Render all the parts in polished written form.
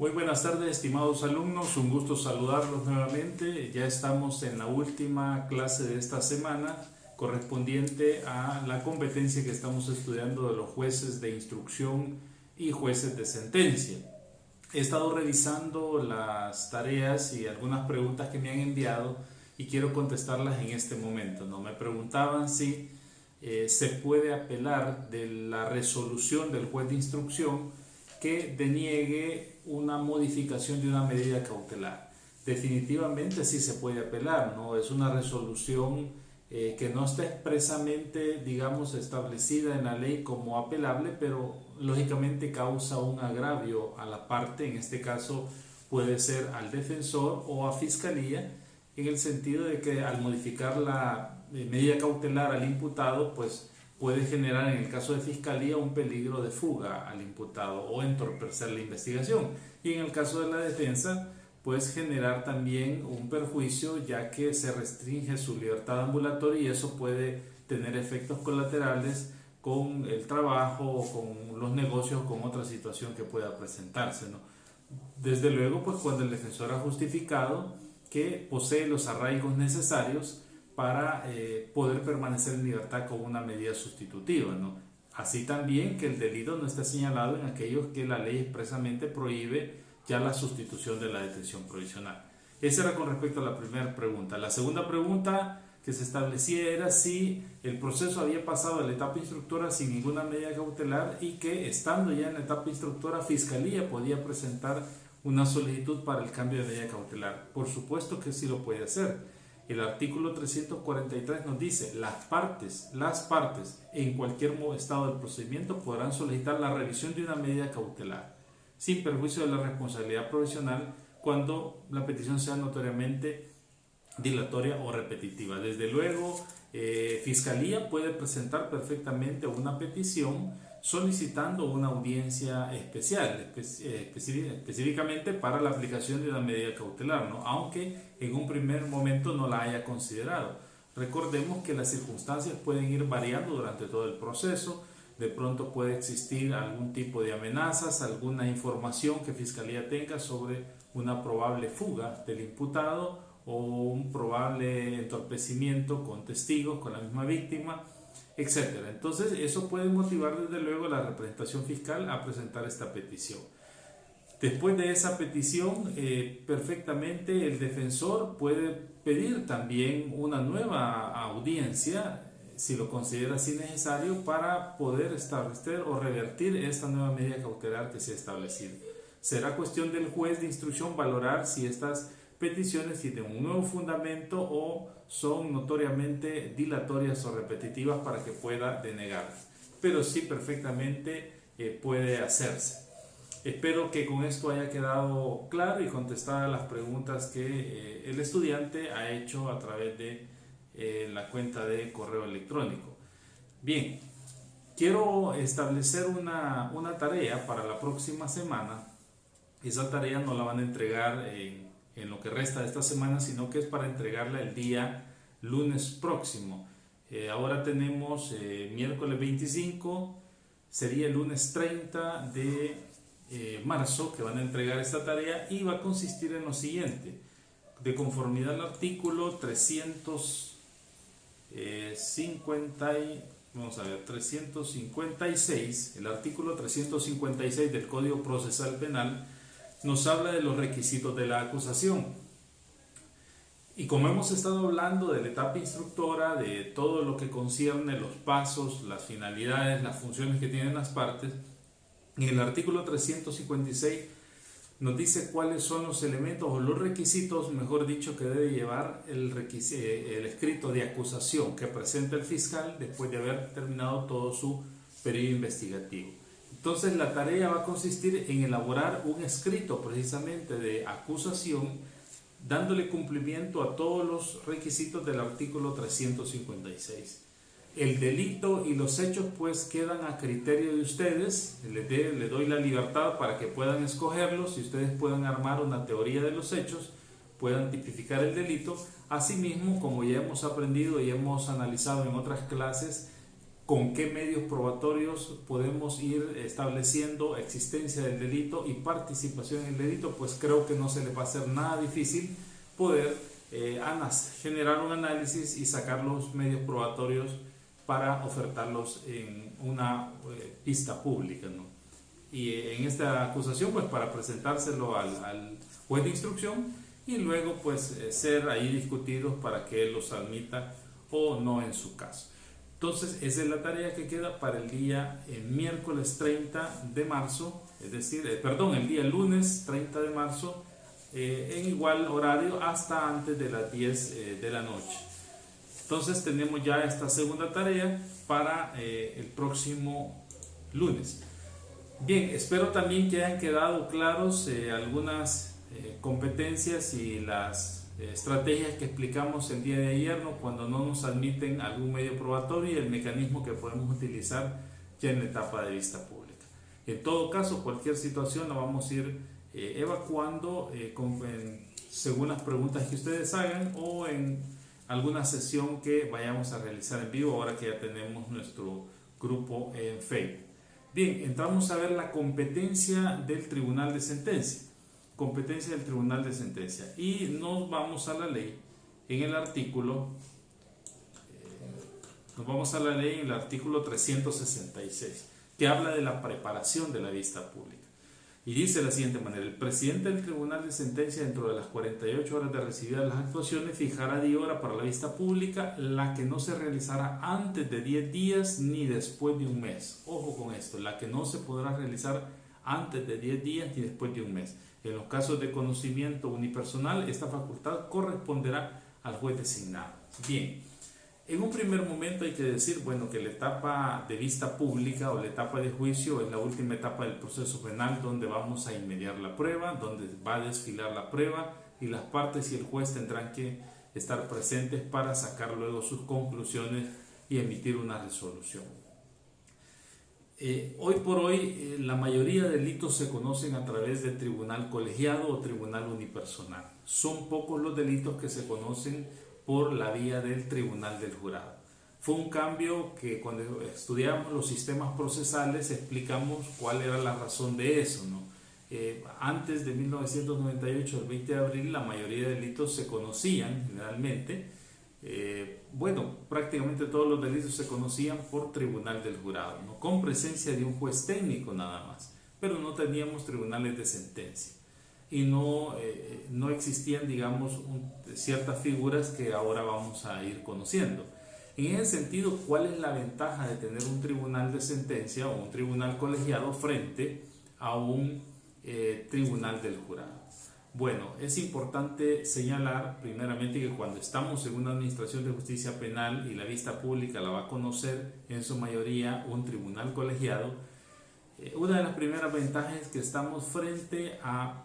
Muy buenas tardes, estimados alumnos, un gusto saludarlos nuevamente. Ya estamos en la última clase de esta semana correspondiente a la competencia que estamos estudiando de los jueces de instrucción y jueces de sentencia. He estado revisando las tareas y algunas preguntas que me han enviado y quiero contestarlas en este momento. Me preguntaban si se puede apelar de la resolución del juez de instrucción que deniegue una modificación de una medida cautelar. Definitivamente sí se puede apelar, ¿no? Es una resolución que no está expresamente, digamos, establecida en la ley como apelable, pero lógicamente causa un agravio a la parte, en este caso puede ser al defensor o a fiscalía, en el sentido de que al modificar la medida cautelar al imputado, pues puede generar en el caso de fiscalía un peligro de fuga al imputado o entorpecer la investigación, y en el caso de la defensa pues generar también un perjuicio, ya que se restringe su libertad ambulatoria y eso puede tener efectos colaterales con el trabajo, con los negocios, con otra situación que pueda presentarse, ¿no? Desde luego, pues cuando el defensor ha justificado que posee los arraigos necesarios para poder permanecer en libertad con una medida sustitutiva, ¿no? Así también que el delito no esté señalado en aquellos que la ley expresamente prohíbe ya la sustitución de la detención provisional. Esa era con respecto a la primera pregunta. La segunda pregunta que se establecía era si el proceso había pasado a la etapa instructora sin ninguna medida cautelar y que, estando ya en la etapa instructora, Fiscalía podía presentar una solicitud para el cambio de medida cautelar. Por supuesto que sí lo puede hacer. El artículo 343 nos dice: las partes en cualquier estado del procedimiento podrán solicitar la revisión de una medida cautelar sin perjuicio de la responsabilidad profesional cuando la petición sea notoriamente dilatoria o repetitiva. Desde luego, Fiscalía puede presentar perfectamente una petición solicitando una audiencia especial, específicamente para la aplicación de una medida cautelar, ¿no? Aunque en un primer momento no la haya considerado. Recordemos que las circunstancias pueden ir variando durante todo el proceso. De pronto puede existir algún tipo de amenazas, alguna información que Fiscalía tenga sobre una probable fuga del imputado o un probable entorpecimiento con testigos, con la misma víctima, etc. Entonces eso puede motivar desde luego a la representación fiscal a presentar esta petición. Después de esa petición, perfectamente el defensor puede pedir también una nueva audiencia, si lo considera así necesario, para poder establecer o revertir esta nueva medida cautelar que se ha establecido. Será cuestión del juez de instrucción valorar si estas peticiones tienen un nuevo fundamento o son notoriamente dilatorias o repetitivas para que pueda denegarlas. Pero sí, perfectamente puede hacerse. Espero que con esto haya quedado claro y contestada las preguntas que el estudiante ha hecho a través de la cuenta de correo electrónico. Bien, quiero establecer una tarea para la próxima semana. Esa tarea no la van a entregar en lo que resta de esta semana, sino que es para entregarla el día lunes próximo. Ahora tenemos miércoles 25, sería el lunes 30 de marzo que van a entregar esta tarea, y va a consistir en lo siguiente: de conformidad al artículo 356, el artículo 356 del Código Procesal Penal nos habla de los requisitos de la acusación. Y como hemos estado hablando de la etapa instructora, de todo lo que concierne los pasos, las finalidades, las funciones que tienen las partes, en el artículo 356 nos dice cuáles son los elementos o los requisitos, mejor dicho, que debe llevar el escrito de acusación que presenta el fiscal después de haber terminado todo su periodo investigativo. Entonces la tarea va a consistir en elaborar un escrito precisamente de acusación, dándole cumplimiento a todos los requisitos del artículo 356. El delito y los hechos pues quedan a criterio de ustedes. Les doy la libertad para que puedan escogerlos y ustedes puedan armar una teoría de los hechos, puedan tipificar el delito. Asimismo, como ya hemos aprendido y hemos analizado en otras clases, con qué medios probatorios podemos ir estableciendo existencia del delito y participación en el delito, pues creo que no se le va a hacer nada difícil poder generar un análisis y sacar los medios probatorios para ofertarlos en una pista pública, ¿no? Y en esta acusación, pues para presentárselo al juez de instrucción y luego pues ser ahí discutidos para que él los admita o no en su caso. Entonces esa es la tarea que queda para el día miércoles 30 de marzo, es decir, el día lunes 30 de marzo, en igual horario hasta antes de las 10 de la noche. Entonces tenemos ya esta segunda tarea para el próximo lunes. Bien, espero también que hayan quedado claros algunas competencias y las estrategias que explicamos el día de ayer, ¿no? Cuando no nos admiten algún medio probatorio y el mecanismo que podemos utilizar ya en la etapa de vista pública. En todo caso, cualquier situación la vamos a ir evacuando según las preguntas que ustedes hagan o en alguna sesión que vayamos a realizar en vivo ahora que ya tenemos nuestro grupo en Facebook. Bien, entramos a ver la competencia del Tribunal de Sentencia. Competencia del Tribunal de Sentencia. Y nos vamos a la ley en el artículo, 366, que habla de la preparación de la vista pública. Y dice de la siguiente manera: el presidente del Tribunal de Sentencia, dentro de las 48 horas de recibidas las actuaciones, fijará día y hora para la vista pública, la que no se realizará antes de 10 días ni después de un mes. Ojo con esto, la que no se podrá realizar antes de 10 días ni después de un mes. En los casos de conocimiento unipersonal, esta facultad corresponderá al juez designado. Bien, en un primer momento hay que decir, bueno, que la etapa de vista pública o la etapa de juicio es la última etapa del proceso penal, donde vamos a inmediar la prueba, donde va a desfilar la prueba y las partes y el juez tendrán que estar presentes para sacar luego sus conclusiones y emitir una resolución. Hoy por hoy la mayoría de delitos se conocen a través del tribunal colegiado o tribunal unipersonal. Son pocos los delitos que se conocen por la vía del tribunal del jurado. Fue un cambio que cuando estudiamos los sistemas procesales explicamos cuál era la razón de eso, ¿no? Antes de 1998, el 20 de abril, la mayoría de delitos se conocían generalmente. Prácticamente todos los delitos se conocían por tribunal del jurado, ¿no? Con presencia de un juez técnico nada más, pero no teníamos tribunales de sentencia y no existían, digamos, ciertas figuras que ahora vamos a ir conociendo. En ese sentido, ¿cuál es la ventaja de tener un tribunal de sentencia o un tribunal colegiado frente a un tribunal del jurado? Bueno, es importante señalar primeramente que cuando estamos en una administración de justicia penal y la vista pública la va a conocer en su mayoría un tribunal colegiado, una de las primeras ventajas es que estamos frente a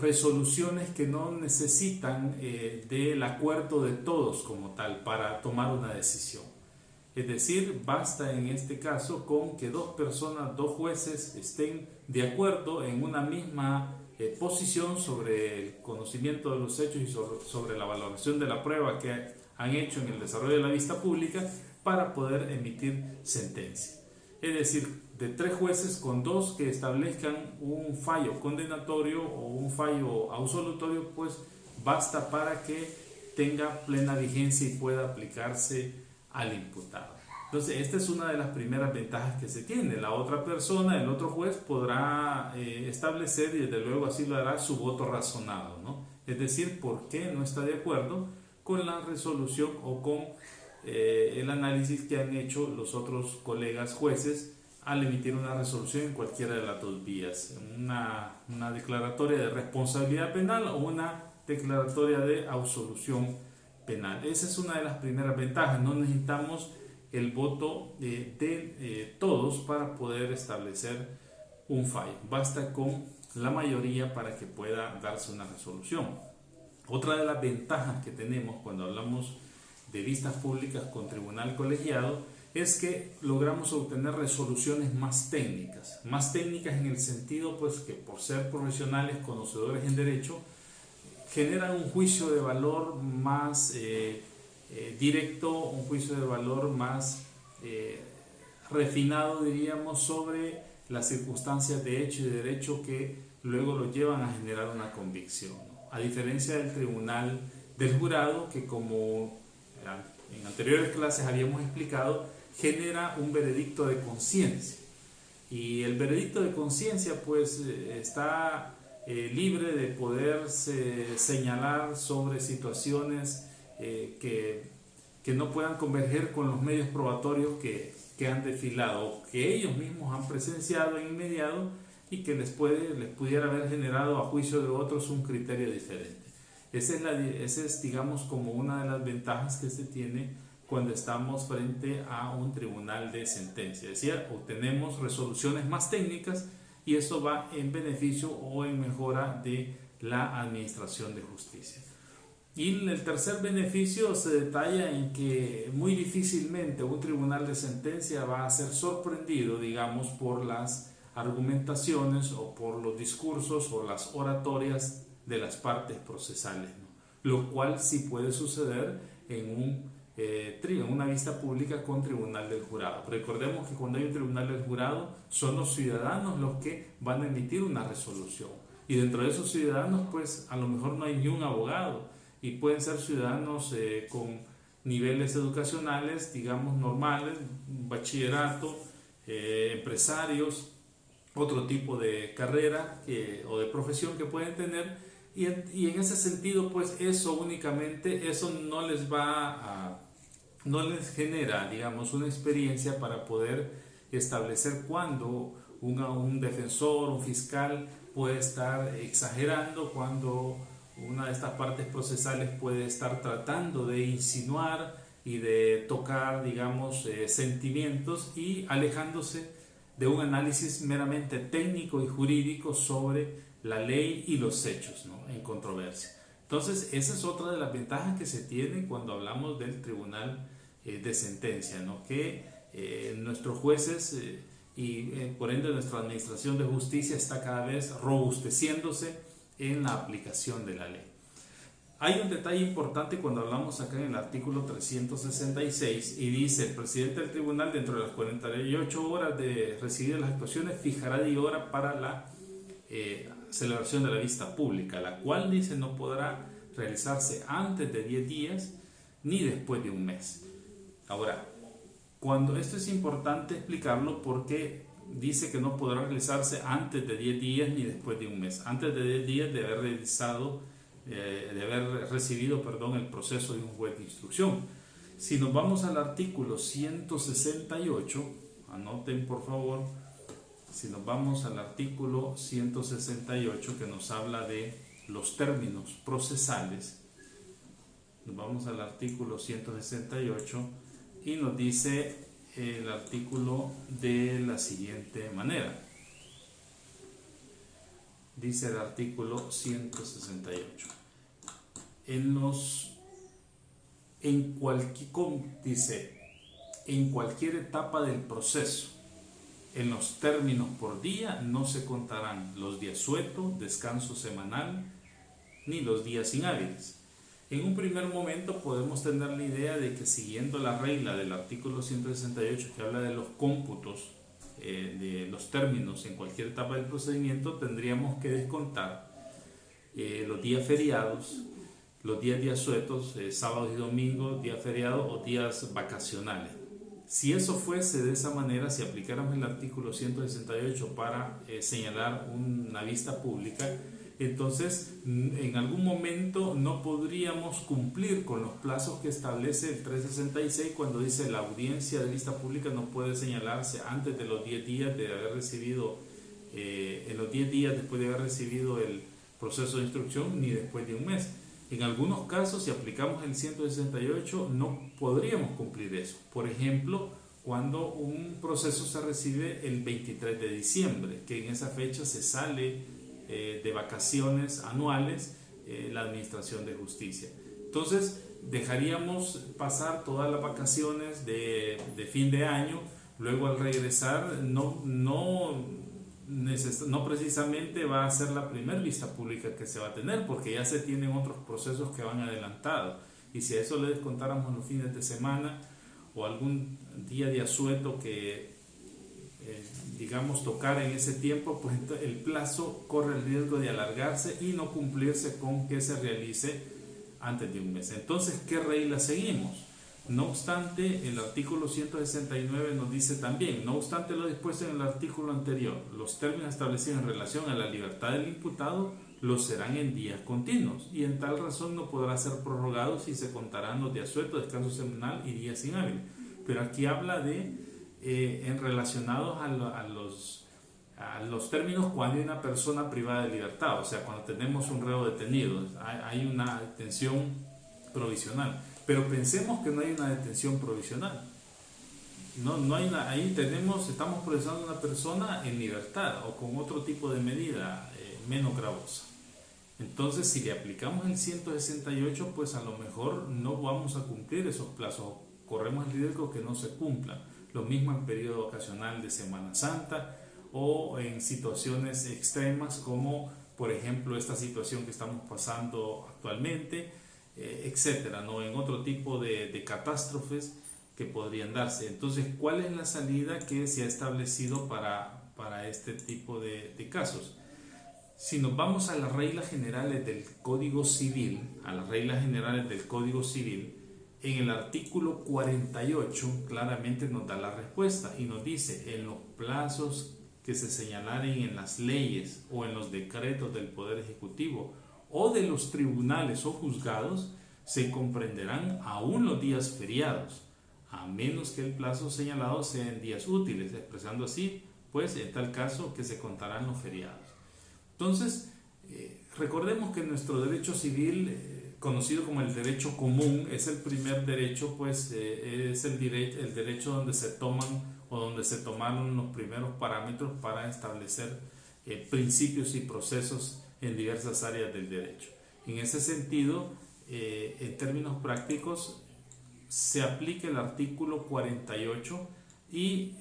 resoluciones que no necesitan del acuerdo de todos como tal para tomar una decisión. Es decir, basta en este caso con que dos personas, dos jueces estén de acuerdo en una misma posición sobre el conocimiento de los hechos y sobre la valoración de la prueba que han hecho en el desarrollo de la vista pública para poder emitir sentencia. Es decir, de tres jueces con dos que establezcan un fallo condenatorio o un fallo absolutorio, pues basta para que tenga plena vigencia y pueda aplicarse al imputado. Entonces, esta es una de las primeras ventajas que se tiene. La otra persona, el otro juez, podrá establecer, y desde luego así lo hará, su voto razonado, ¿no? Es decir, por qué no está de acuerdo con la resolución o con el análisis que han hecho los otros colegas jueces al emitir una resolución en cualquiera de las dos vías, una declaratoria de responsabilidad penal o una declaratoria de absolución penal. Esa es una de las primeras ventajas. No necesitamos el voto de todos para poder establecer un fallo. Basta con la mayoría para que pueda darse una resolución. Otra de las ventajas que tenemos cuando hablamos de vistas públicas con tribunal colegiado es que logramos obtener resoluciones más técnicas en el sentido pues que por ser profesionales conocedores en derecho generan un juicio de valor más directo, un juicio de valor más refinado, diríamos, sobre las circunstancias de hecho y de derecho que luego lo llevan a generar una convicción, ¿no? A diferencia del tribunal del jurado, que como en anteriores clases habíamos explicado, genera un veredicto de conciencia. Y el veredicto de conciencia pues está libre de poderse señalar sobre situaciones que no puedan converger con los medios probatorios que han desfilado o que ellos mismos han presenciado en inmediato y que les pudiera haber generado a juicio de otros un criterio diferente. Esa es, digamos, como una de las ventajas que se tiene cuando estamos frente a un tribunal de sentencia. Es decir, obtenemos resoluciones más técnicas y eso va en beneficio o en mejora de la administración de justicia. Y el tercer beneficio se detalla en que muy difícilmente un tribunal de sentencia va a ser sorprendido, digamos, por las argumentaciones o por los discursos o las oratorias de las partes procesales, ¿no? Lo cual sí puede suceder en una vista pública con tribunal del jurado. Recordemos que cuando hay un tribunal del jurado son los ciudadanos los que van a emitir una resolución y dentro de esos ciudadanos pues a lo mejor no hay ni un abogado y pueden ser ciudadanos con niveles educacionales digamos normales, bachillerato, empresarios, otro tipo de carrera o de profesión que pueden tener y en ese sentido pues eso no les genera digamos una experiencia para poder establecer cuándo un defensor, un fiscal puede estar exagerando, cuando una de estas partes procesales puede estar tratando de insinuar y de tocar digamos sentimientos y alejándose de un análisis meramente técnico y jurídico sobre la ley y los hechos, ¿no?, en controversia. Entonces, esa es otra de las ventajas que se tiene cuando hablamos del tribunal de sentencia, ¿no?, que nuestros jueces y por ende nuestra administración de justicia está cada vez robusteciéndose en la aplicación de la ley. Hay un detalle importante cuando hablamos acá en el artículo 366 y dice: el presidente del tribunal dentro de las 48 horas de recibir las actuaciones fijará día y hora para la celebración de la vista pública, la cual dice no podrá realizarse antes de 10 días ni después de un mes. Ahora, cuando esto es importante explicarlo porque dice que no podrá realizarse antes de 10 días ni después de un mes, antes de 10 días de haber recibido el proceso de un juez de instrucción. Si nos vamos al artículo 168, anoten por favor, si nos vamos al artículo 168 que nos habla de los términos procesales, nos vamos al artículo 168 y nos dice el artículo de la siguiente manera. Dice el artículo 168. En cualquier etapa del proceso, en los términos por día, no se contarán los días sueltos, descanso semanal, ni los días inhábiles. En un primer momento podemos tener la idea de que siguiendo la regla del artículo 168 que habla de los cómputos de los términos en cualquier etapa del procedimiento, tendríamos que descontar los días feriados, los días sueltos, sábados y domingos, días feriados o días vacacionales. Si eso fuese de esa manera, si aplicáramos el artículo 168 para señalar una vista pública, entonces en algún momento no podríamos cumplir con los plazos que establece el 366 cuando dice la audiencia de vista pública no puede señalarse antes de los 10 días de haber recibido, en los 10 días después de haber recibido el proceso de instrucción ni después de un mes. En algunos casos, si aplicamos el 168, no podríamos cumplir eso. Por ejemplo, cuando un proceso se recibe el 23 de diciembre, que en esa fecha se sale de vacaciones anuales la Administración de Justicia. Entonces, dejaríamos pasar todas las vacaciones de fin de año, luego al regresar no precisamente va a ser la primera vista pública que se va a tener, porque ya se tienen otros procesos que van adelantados, y si a eso le descontáramos los fines de semana o algún día de asueto que digamos tocar en ese tiempo, pues el plazo corre el riesgo de alargarse y no cumplirse con que se realice antes de un mes. Entonces, ¿qué regla seguimos? No obstante, el artículo 169 nos dice también, no obstante lo dispuesto en el artículo anterior, los términos establecidos en relación a la libertad del imputado los serán en días continuos, y en tal razón no podrá ser prorrogado si se contarán los días sueltos, descanso semanal y días inhábiles. Pero aquí habla de en relacionados a los términos cuando hay una persona privada de libertad, o sea, cuando tenemos un reo detenido, hay una detención provisional. Pero pensemos que no hay una detención provisional. No hay ahí estamos procesando a una persona en libertad o con otro tipo de medida menos gravosa. Entonces, si le aplicamos el 168, pues a lo mejor no vamos a cumplir esos plazos, corremos el riesgo que no se cumplan. Lo mismo en periodo ocasional de Semana Santa o en situaciones extremas como, por ejemplo, esta situación que estamos pasando actualmente, etcétera, ¿no? En otro tipo de catástrofes que podrían darse. Entonces, ¿cuál es la salida que se ha establecido para este tipo de casos? Si nos vamos a las reglas generales del Código Civil, en el artículo 48 claramente nos da la respuesta y nos dice, en los plazos que se señalaren en las leyes o en los decretos del Poder Ejecutivo o de los tribunales o juzgados, se comprenderán aún los días feriados, a menos que el plazo señalado sea en días útiles, expresando así, pues en tal caso que se contarán los feriados. Entonces, recordemos que nuestro derecho civil, conocido como el derecho común, es el primer derecho, pues es el derecho donde se tomaron los primeros parámetros para establecer principios y procesos en diversas áreas del derecho. En ese sentido, en términos prácticos, se aplica el artículo 48 y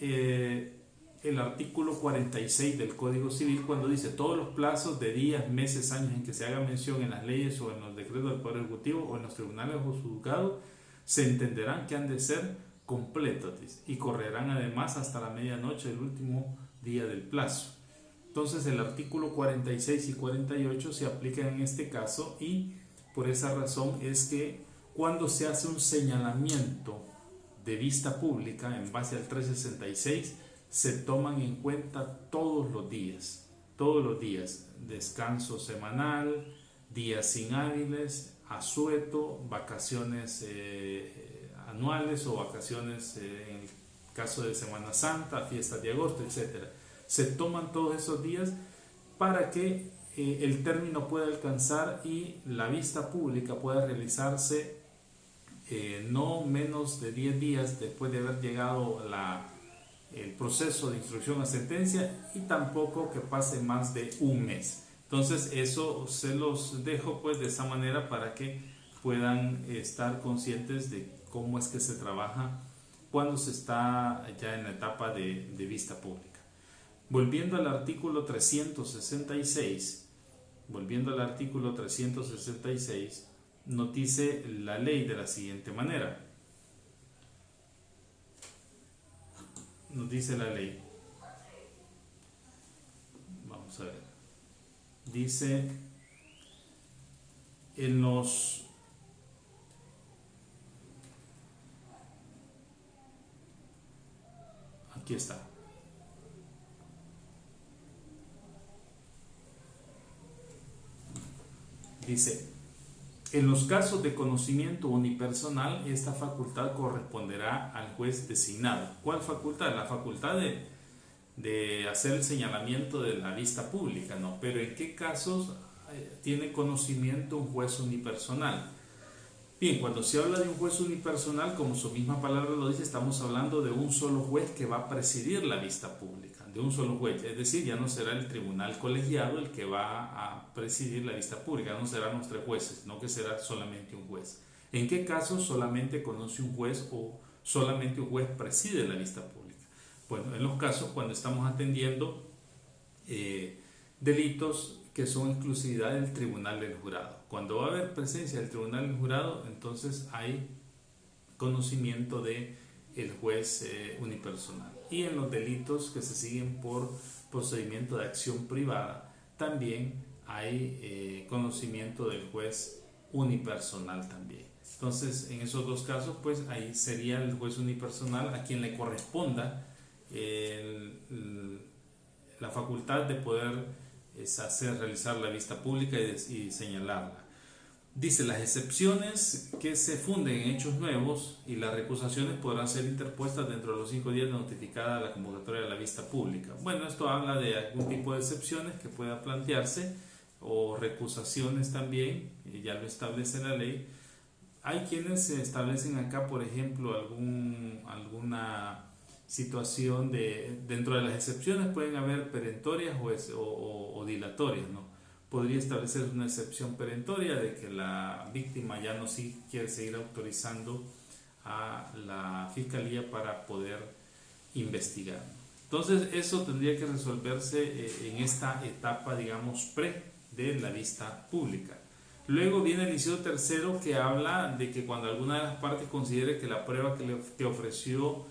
el artículo 46 del Código Civil, cuando dice todos los plazos de días, meses, años en que se haga mención en las leyes o en los decretos del Poder Ejecutivo o en los tribunales o juzgados, se entenderán que han de ser completos y correrán además hasta la medianoche del último día del plazo. Entonces el artículo 46 y 48 se aplican en este caso, y por esa razón es que cuando se hace un señalamiento de vista pública en base al 366, se toman en cuenta todos los días, descanso semanal, días inhábiles, asueto, vacaciones anuales o vacaciones en el caso de Semana Santa, fiestas de agosto, etc. Se toman todos esos días para que el término pueda alcanzar y la vista pública pueda realizarse no menos de 10 días después de haber llegado el proceso de instrucción a sentencia, y tampoco que pase más de un mes. Entonces eso se los dejo pues de esa manera para que puedan estar conscientes de cómo es que se trabaja cuando se está ya en la etapa de vista pública. Volviendo al artículo 366, nos dice la ley de la siguiente manera. Nos dice la ley, vamos a ver, dice aquí está, dice: en los casos de conocimiento unipersonal, esta facultad corresponderá al juez designado. ¿Cuál facultad? La facultad de hacer el señalamiento de la vista pública, ¿no? Pero ¿en qué casos tiene conocimiento un juez unipersonal? Bien, cuando se habla de un juez unipersonal, como su misma palabra lo dice, estamos hablando de un solo juez que va a presidir la vista pública, de un solo juez, es decir, ya no será el tribunal colegiado el que va a presidir la vista pública, no serán los 3 jueces, no que será solamente un juez. ¿En qué casos solamente conoce un juez o solamente un juez preside la vista pública? Bueno, en los casos cuando estamos atendiendo delitos que son exclusividad del tribunal del jurado. Cuando va a haber presencia del tribunal del jurado, entonces hay conocimiento de el juez unipersonal. Y en los delitos que se siguen por procedimiento de acción privada, también hay conocimiento del juez unipersonal también. Entonces, en esos dos casos, pues ahí sería el juez unipersonal a quien le corresponda la facultad de poder realizar la vista pública y señalarla. Dice, las excepciones que se funden en hechos nuevos y las recusaciones podrán ser interpuestas dentro de los 5 días de notificada la convocatoria de la vista pública. Bueno, esto habla de algún tipo de excepciones que pueda plantearse o recusaciones también, ya lo establece la ley. Hay quienes establecen acá, por ejemplo, alguna situación dentro de las excepciones pueden haber perentorias o dilatorias, ¿no? Podría establecer una excepción perentoria de que la víctima ya no quiere seguir autorizando a la fiscalía para poder investigar. Entonces eso tendría que resolverse en esta etapa, digamos, pre de la vista pública. Luego viene el inciso tercero, que habla de que cuando alguna de las partes considere que la prueba que ofreció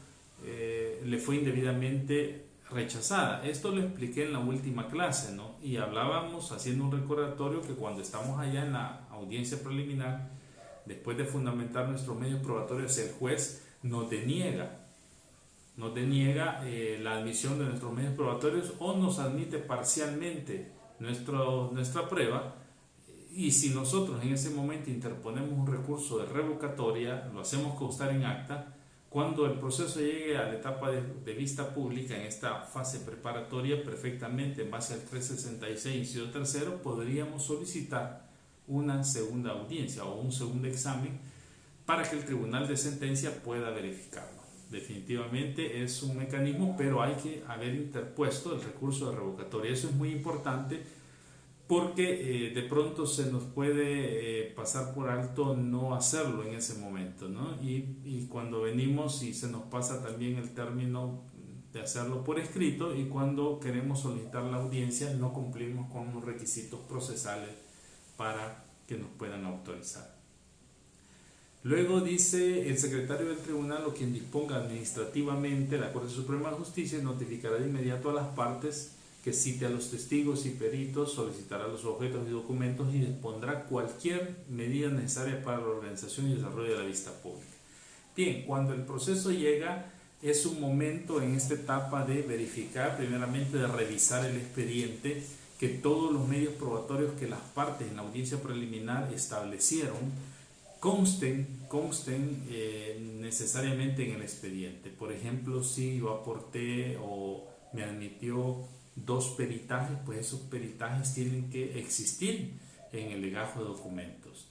le fue indebidamente rechazada. Esto lo expliqué en la última clase, ¿no? Y hablábamos, haciendo un recordatorio, que cuando estamos allá en la audiencia preliminar, después de fundamentar nuestros medios probatorios, el juez nos deniega la admisión de nuestros medios probatorios o nos admite parcialmente nuestra prueba. Y si nosotros en ese momento interponemos un recurso de revocatoria, lo hacemos constar en acta, cuando el proceso llegue a la etapa de vista pública, en esta fase preparatoria, perfectamente en base al 366, inciso tercero, podríamos solicitar una segunda audiencia o un segundo examen para que el tribunal de sentencia pueda verificarlo. Definitivamente es un mecanismo, pero hay que haber interpuesto el recurso de revocatoria. Eso es muy importante, porque de pronto se nos puede pasar por alto no hacerlo en ese momento, ¿no? Y cuando venimos y se nos pasa también el término de hacerlo por escrito, y cuando queremos solicitar la audiencia no cumplimos con los requisitos procesales para que nos puedan autorizar. Luego dice, el secretario del tribunal o quien disponga administrativamente la Corte Suprema de Justicia notificará de inmediato a las partes que cite a los testigos y peritos, solicitará los objetos y documentos y dispondrá cualquier medida necesaria para la organización y desarrollo de la vista pública. Bien, cuando el proceso llega, es un momento en esta etapa de verificar, primeramente de revisar el expediente, que todos los medios probatorios que las partes en la audiencia preliminar establecieron consten necesariamente en el expediente. Por ejemplo, si yo aporté o me admitió 2 peritajes, pues esos peritajes tienen que existir en el legajo de documentos.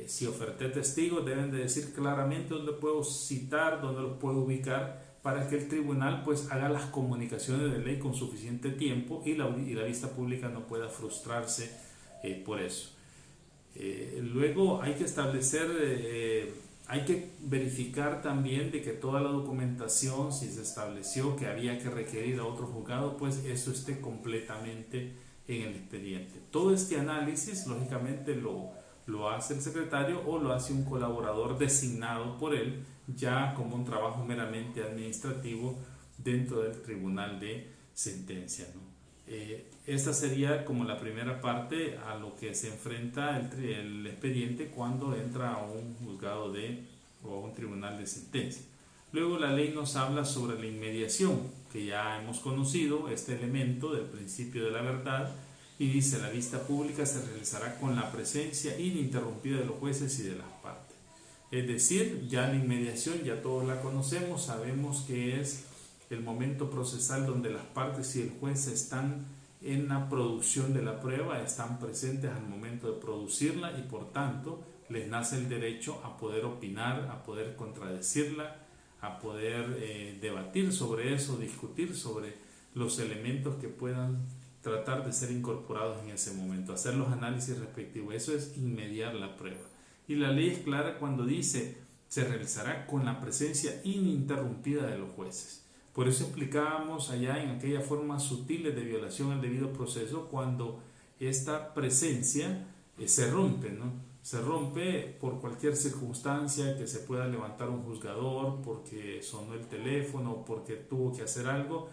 Si oferté testigos, deben de decir claramente dónde puedo citar, dónde los puedo ubicar, para que el tribunal pues haga las comunicaciones de ley con suficiente tiempo y la vista pública no pueda frustrarse por eso. Luego hay que establecer, hay que verificar también de que toda la documentación, si se estableció que había que requerir a otro juzgado, pues eso esté completamente en el expediente. Todo este análisis, lógicamente, lo hace el secretario o lo hace un colaborador designado por él, ya como un trabajo meramente administrativo dentro del tribunal de sentencia, ¿no? Esta sería como la primera parte a lo que se enfrenta el expediente cuando entra a un juzgado o a un tribunal de sentencia. Luego la ley nos habla sobre la inmediación, que ya hemos conocido este elemento del principio de la verdad, y dice: la vista pública se realizará con la presencia ininterrumpida de los jueces y de las partes. Es decir, ya la inmediación ya todos la conocemos, sabemos que es el momento procesal donde las partes y el juez están en la producción de la prueba, están presentes al momento de producirla y por tanto les nace el derecho a poder opinar, a poder contradecirla, a poder debatir sobre eso, discutir sobre los elementos que puedan tratar de ser incorporados en ese momento, hacer los análisis respectivos. Eso es inmediar la prueba. Y la ley es clara cuando dice: se realizará con la presencia ininterrumpida de los jueces. Por eso explicábamos allá en aquellas formas sutiles de violación al debido proceso, cuando esta presencia se rompe, ¿no? Se rompe por cualquier circunstancia, que se pueda levantar un juzgador porque sonó el teléfono, porque tuvo que hacer algo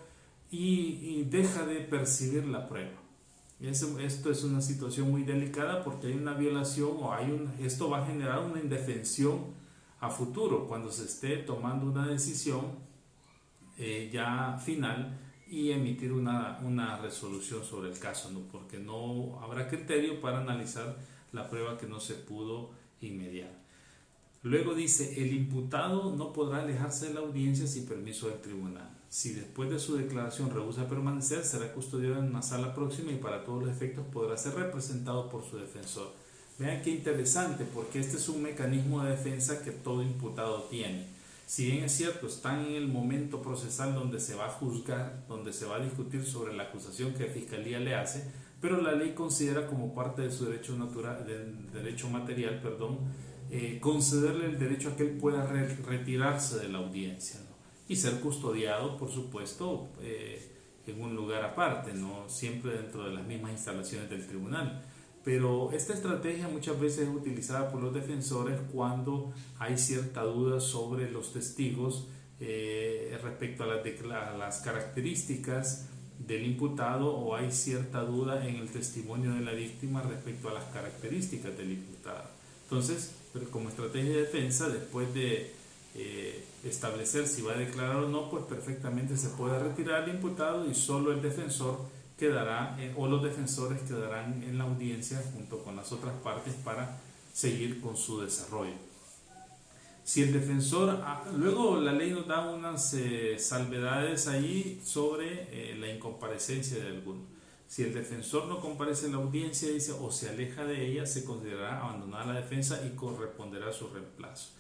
y deja de percibir la prueba. Esto es una situación muy delicada porque hay una violación o esto va a generar una indefensión a futuro cuando se esté tomando una decisión ya final y emitir una resolución sobre el caso, ¿no? Porque no habrá criterio para analizar la prueba que no se pudo inmediar. Luego dice, el imputado no podrá alejarse de la audiencia sin permiso del tribunal. Si después de su declaración rehúsa permanecer, será custodiado en una sala próxima y para todos los efectos podrá ser representado por su defensor. Vean qué interesante, porque este es un mecanismo de defensa que todo imputado tiene. Si bien es cierto, están en el momento procesal donde se va a juzgar, donde se va a discutir sobre la acusación que la Fiscalía le hace, pero la ley considera como parte de su derecho natural, derecho material, concederle el derecho a que él pueda retirarse de la audiencia, ¿no? Y ser custodiado, por supuesto, en un lugar aparte, no siempre dentro de las mismas instalaciones del tribunal. Pero esta estrategia muchas veces es utilizada por los defensores cuando hay cierta duda sobre los testigos respecto a las características del imputado, o hay cierta duda en el testimonio de la víctima respecto a las características del imputado. Entonces, como estrategia de defensa, después de establecer si va a declarar o no, pues perfectamente se puede retirar al imputado y solo el defensor quedará o los defensores quedarán en la audiencia junto con las otras partes para seguir con su desarrollo. Si el defensor, luego la ley nos da unas salvedades ahí sobre la incomparecencia de alguno. Si el defensor no comparece en la audiencia, dice, o se aleja de ella, se considerará abandonada la defensa y corresponderá su reemplazo.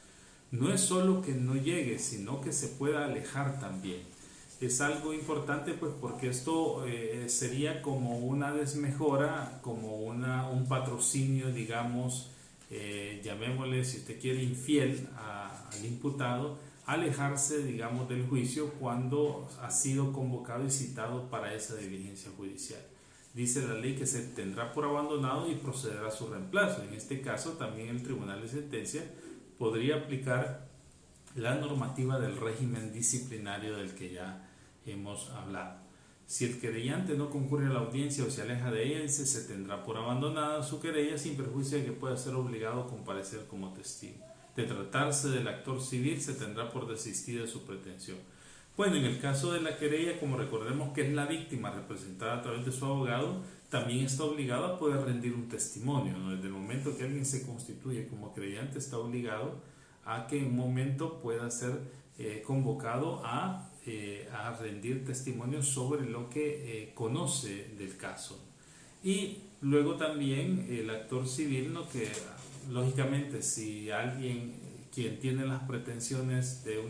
No es solo que no llegue, sino que se pueda alejar también. Es algo importante, pues, porque esto sería como una desmejora, como un patrocinio, digamos, llamémosle, si usted quiere, infiel al imputado, alejarse, digamos, del juicio cuando ha sido convocado y citado para esa diligencia judicial. Dice la ley que se tendrá por abandonado y procederá a su reemplazo. En este caso, también el Tribunal de Sentencia podría aplicar la normativa del régimen disciplinario del que ya hemos hablado. Si el querellante no concurre a la audiencia o se aleja de ella, dice, se tendrá por abandonada su querella sin perjuicio de que pueda ser obligado a comparecer como testigo. De tratarse del actor civil, se tendrá por desistir de su pretensión. Bueno, en el caso de la querella, como recordemos que es la víctima representada a través de su abogado, también está obligado a poder rendir un testimonio, ¿no? Desde el momento que alguien se constituye como querellante, está obligado a que en un momento pueda ser convocado a rendir testimonio sobre lo que conoce del caso. Y luego también el actor civil, ¿no? Que lógicamente si alguien quien tiene las pretensiones de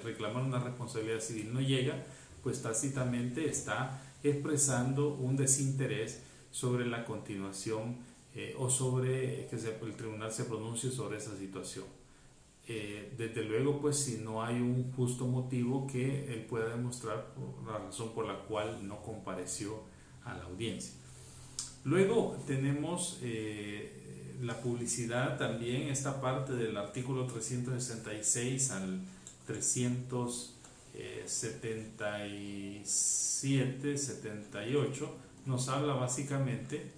reclamar una responsabilidad civil no llega, pues tácitamente está expresando un desinterés sobre la continuación o sobre que el tribunal se pronuncie sobre esa situación. Desde luego, pues si no hay un justo motivo que él pueda demostrar por la razón por la cual no compareció a la audiencia. Luego tenemos la publicidad también, esta parte del artículo 366 al 377, 78, nos habla básicamente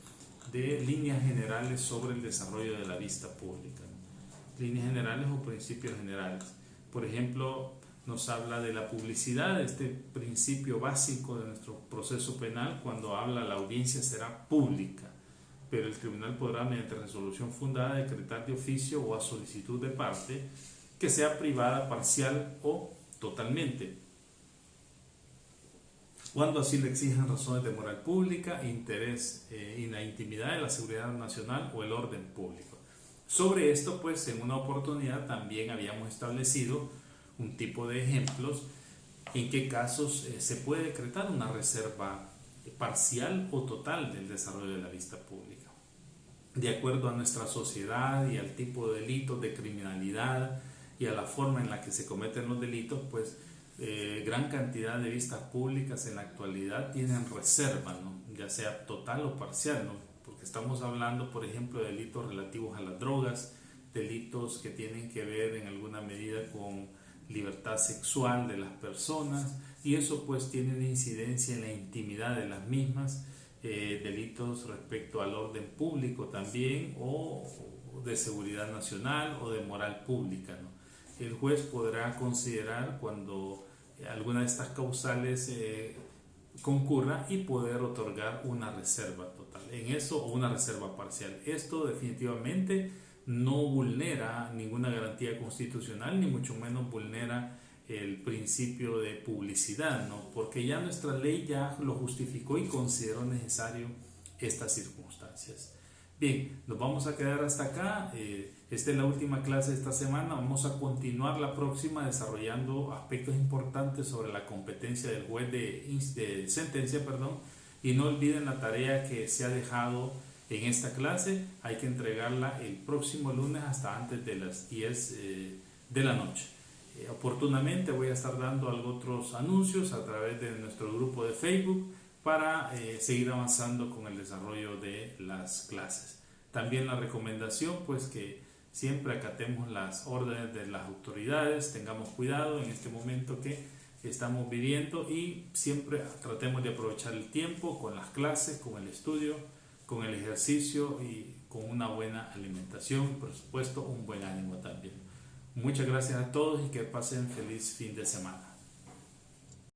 de líneas generales sobre el desarrollo de la vista pública. Líneas generales o principios generales. Por ejemplo, nos habla de la publicidad, este principio básico de nuestro proceso penal. Cuando habla, la audiencia será pública, pero el tribunal podrá, mediante resolución fundada, decretar de oficio o a solicitud de parte que sea privada, parcial o totalmente, cuando así le exijan razones de moral pública, interés en la intimidad de la seguridad nacional o el orden público. Sobre esto, pues, en una oportunidad también habíamos establecido un tipo de ejemplos en qué casos se puede decretar una reserva parcial o total del desarrollo de la vista pública. De acuerdo a nuestra sociedad y al tipo de delitos, de criminalidad y a la forma en la que se cometen los delitos, pues gran cantidad de vistas públicas en la actualidad tienen reserva, ¿no? Ya sea total o parcial, ¿no? Porque porque estamos hablando, por ejemplo, de delitos relativos a las drogas, delitos que tienen que ver en alguna medida con libertad sexual de las personas, y eso pues tiene una incidencia en la intimidad de las mismas, delitos respecto al orden público también, o de seguridad nacional o de moral pública, ¿no? El juez podrá considerar cuando alguna de estas causales concurra y poder otorgar una reserva total en eso o una reserva parcial. Esto definitivamente no vulnera ninguna garantía constitucional, ni mucho menos vulnera el principio de publicidad, ¿no? Porque ya nuestra ley ya lo justificó y consideró necesario estas circunstancias. Bien, nos vamos a quedar hasta acá. Esta es la última clase de esta semana. Vamos a continuar la próxima desarrollando aspectos importantes sobre la competencia del juez de sentencia, y no olviden la tarea que se ha dejado en esta clase. Hay que entregarla el próximo lunes hasta antes de las 10 de la noche. Oportunamente voy a estar dando otros anuncios a través de nuestro grupo de Facebook para seguir avanzando con el desarrollo de las clases. También la recomendación, pues, que siempre acatemos las órdenes de las autoridades, tengamos cuidado en este momento que estamos viviendo y siempre tratemos de aprovechar el tiempo con las clases, con el estudio, con el ejercicio y con una buena alimentación, por supuesto un buen ánimo también. Muchas gracias a todos y que pasen feliz fin de semana.